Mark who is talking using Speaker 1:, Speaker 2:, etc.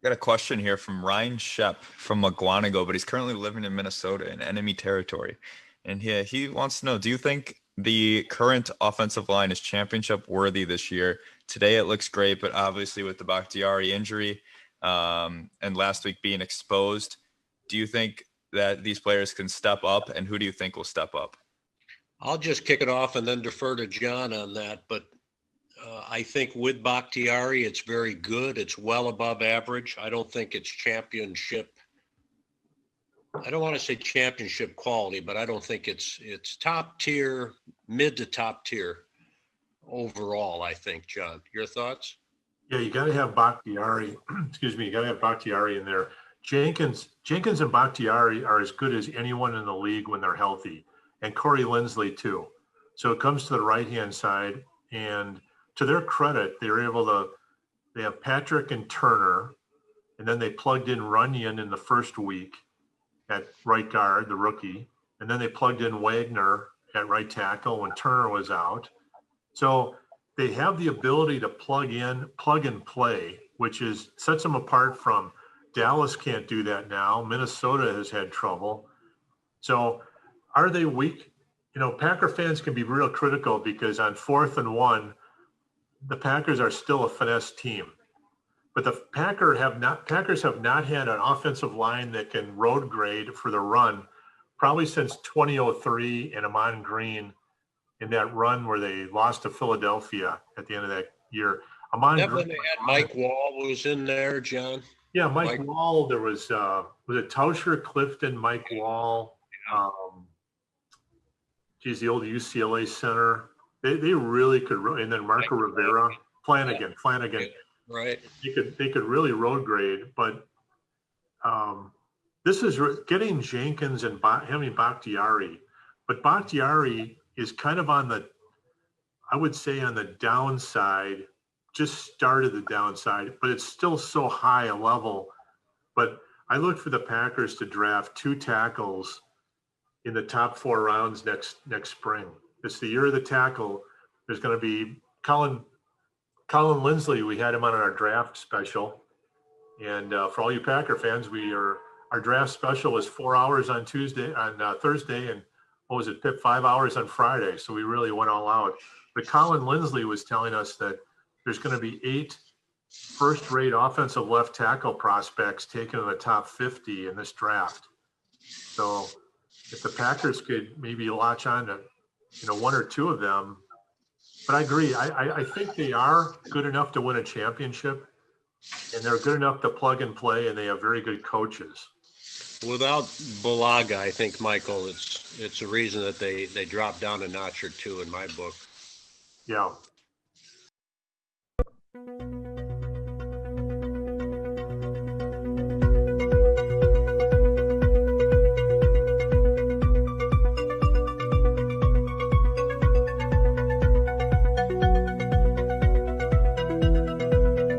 Speaker 1: Got a question here from Ryan Shep from McGuanago, but he's currently living in Minnesota in enemy territory. And he wants to know, do you think the current offensive line is championship worthy this year? Today it looks great, but obviously with the Bakhtiari injury and last week being exposed, do you think that these players can step up, and who do you think will step up?
Speaker 2: I'll just kick it off and then defer to John on that. But I think with Bakhtiari, it's very good. It's well above average. I don't think it's championship. I don't want to say championship quality, but I don't think it's top tier, mid to top tier overall. I think, John, your thoughts?
Speaker 3: Yeah, you got to have Bakhtiari. Excuse me, you got to have Bakhtiari in there. Jenkins and Bakhtiari are as good as anyone in the league when they're healthy, and Corey Linsley too. So it comes to the right hand side, and to their credit, they're able to. They have Patrick and Turner, and then they plugged in Runyon in the first week at right guard, the rookie, and then they plugged in Wagner at right tackle when Turner was out. So they have the ability to plug and play, which is sets them apart from Dallas. Can't do that now. Minnesota has had trouble. So are they weak? You know, Packer fans can be real critical because on 4th and 1, the Packers are still a finesse team. But the Packers have not had an offensive line that can road grade for the run probably since 2003 and Amon Green in that run where they lost to Philadelphia at the end of that year. Amon
Speaker 2: That
Speaker 3: Green,
Speaker 2: when they had Mike Wall was in there, John.
Speaker 3: yeah, Mike Wall. There was it Tauscher, Clifton, Mike Wall. The old UCLA center. They really could, and then Marco Rivera, Flanagan.
Speaker 2: Right.
Speaker 3: They could really road grade, but this is getting Jenkins and having Bakhtiari, but Bakhtiari is kind of I would say on the downside, just started the downside, but it's still so high a level. But I look for the Packers to draft 2 tackles in the top 4 rounds next spring. It's the year of the tackle. There's going to be Colin Linsley. We had him on our draft special. And for all you Packer fans, our draft special was 4 hours on Thursday, and what was it, Pip, 5 hours on Friday. So we really went all out. But Colin Linsley was telling us that there's going to be 8 first-rate offensive left tackle prospects taken in the top 50 in this draft. So if the Packers could maybe latch on to, 1 or 2 of them, but I agree. I think they are good enough to win a championship, and they're good enough to plug and play, and they have very good coaches.
Speaker 2: Without Bulaga, I think, Michael, it's a reason that they dropped down a notch or two in my book.
Speaker 3: Yeah.